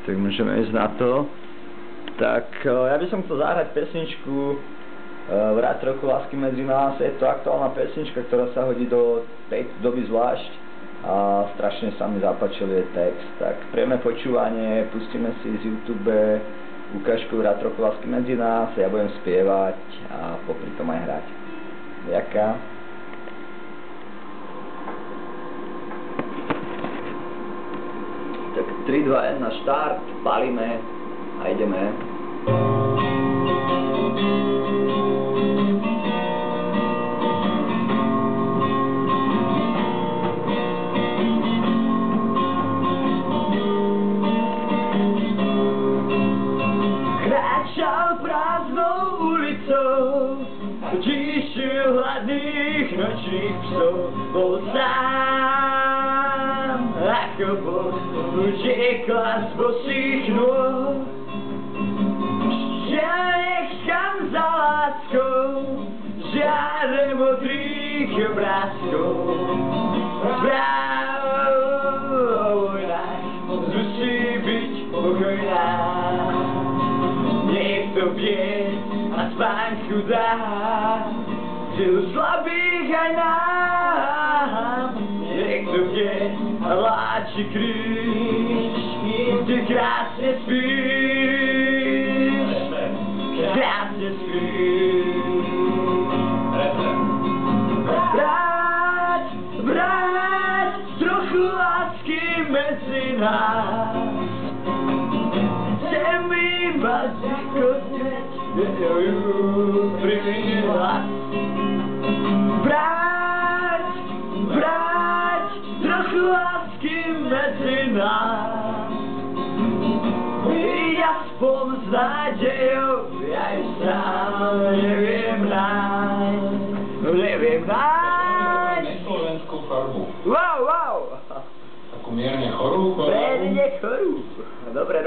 Tak môžeme ísť na to. Tak ja by som chcel zahrať pesničku Vrať trochu lásky medzi nás. Je to aktuálna pesnička, ktorá sa hodí do tejto doby zvlášť a strašne sa mi zapáčil jej text. Tak príjemné počúvanie, pustíme si z YouTube ukážku Vrať trochu lásky medzi nás, ja budem spievať a popri tom aj hrať. Ďakujem. Tak 3, 2, 1, štart, palíme a ideme. Kráčal prázdnou ulicou, tišil hladných nočných psov, bol sám ako Boh, utiekla z bosých nôh. Ja nechám za láskou, žiare modrých obrázkov. Správ o vojnách, musí byť pokojná. Niekto vie a spánku dá silu slabých aj nám. Niekto vie a láči kríž, ty krásne spíš, krásne spíš. Brať trochu lásky medzi nás. Chcem iba zikoteť úprimný hlas. Brať trochu lásky medzi nás. Byť aspoň s nádejou, ja ju sám neviem nájsť. Neviem nájsť. Neslovenskú farbu. Wow. Takú mierne chorú. Mierne chorú. Dobre.